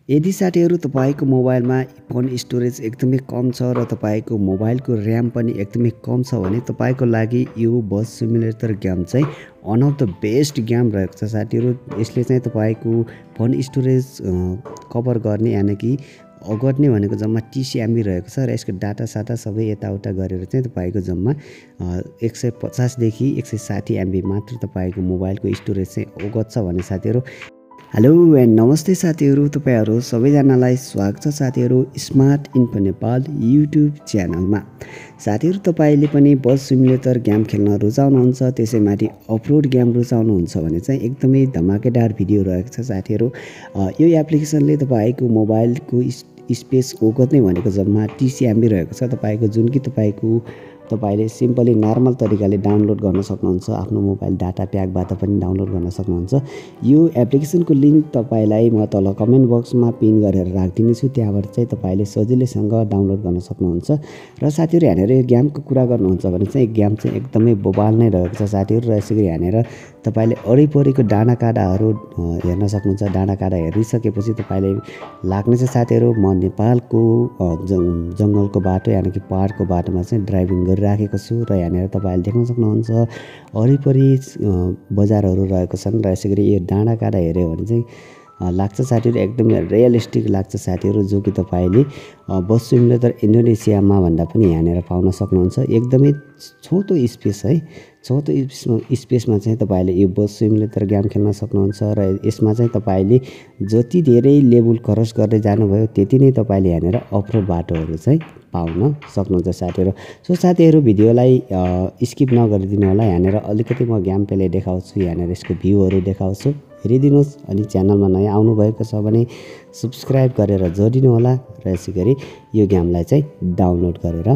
यदि साथीहरू तपाईको मोबाइलमा फोन स्टोरेज एकदमै कम छ र तपाईको मोबाइलको र्याम पनि एकदमै कम छ भने तपाईको लागि यो बस सिमुलेटर गेम चाहिँ one of the best game रहेको छ साथीहरू। यसले चाहिँ तपाईको फोन स्टोरेज कभर गर्ने यानि कि गर्ने भनेको जम्मा 30 MB रहेको छ र यसको डाटा साटा सबै यताउता गरेर चाहिँ तपाईको जम्मा 150 देखि 160 MB मात्र तपाईको मोबाइलको स्टोरेज चाहिँ ओगट्छ भने साथीहरू। हेलो एन्ड नमस्ते साथीहरू, तपाईहरु सबैजनालाई स्वागत छ साथीहरू स्मार्ट इन्फो नेपाल युट्युब च्यानलमा। साथीहरू तपाईले पनि बस सिमुलेटर गेम खेल्न रुचाउनुहुन्छ, त्यसैमाथि अफरोड गेम रुचाउनुहुन्छ भने चाहिँ एकदमै धमाकेदार भिडियो रहेको छ साथीहरू। यो एप्लिकेसनले तपाईको मोबाइलको स्पेस ओगट्ने भनेको जम्मा 30 MB रहेको छ तपाईको, जुन कि तपाईले सिम्पली नर्मल तरिकाले डाउनलोड गर्न सक्नुहुन्छ। आफ्नो मोबाइल डाटा प्याकबाट पनि डाउनलोड गर्न सक्नुहुन्छ। यो एप्लिकेसनको लिंक तपाईलाई म तल कमेन्ट बक्समा पिन गरेर राखिदिने छु, त्यहाँबाट चाहिँ तपाईले सजिलैसँग डाउनलोड गर्न सक्नुहुन्छ। र साथीहरु यहाँनेर यो गेमको कुरा गर्नुहुन्छ भने चाहिँ गेम चाहिँ एकदमै बबाल नै रहेको छ साथीहरु। र यसरी यहाँनेर तपाईले वरिपरिको डाँडाकाँडाहरू हेर्न सक्नुहुन्छ। डाँडाकाँडा हेरिसकेपछि तपाईले लाग्नेछ साथीहरु म नेपालको जंगलको बाटो यानि कि पहाडको बाटोमा चाहिँ ड्राइभिङ गरिराखेको छु। र यहाँनेर तपाईले देख्न सक्नुहुन्छ वरिपरि बजारहरू रहेको छन्। र यसैगरी यो डाँडाकाँडा हेर्यो भने चाहिँ लाग्छ साथीहरु एकदमै रियलिस्टिक लाग्छ साथीहरु, जो कि तपाईले बस सिमुलेटर इन्डोनेसियामा भन्दा पनि यहाँनेर पाउन सक्नुहुन्छ। एकदमै छोटो स्पेस है, छोटो स्पेसमा चाहिँ तपाईले यो बस सिमुलेटर गेम खेल्न सक्नुहुन्छ। र यसमा चाहिँ तपाईले जति धेरै लेभल क्रस गर्दै जानुभयो त्यति नै तपाईले यहाँनेर अफरोड बाटोहरू चाहिँ पाउन सक्नुहुन्छ साथीहरु। सो साथीहरु भिडियोलाई स्किप नगरिदिनु होला। यहाँनेर अलिकति म गेम प्ले देखाउँछु, यहाँनेर यसको भ्यूहरू देखाउँछु, हेरिदिनुस्। अनि च्यानलमा नयाँ आउनु भएको छ भने सब्स्क्राइब गरेर जोडिनु होला। र यसैगरी यो गेमलाई चाहिँ डाउनलोड गरेर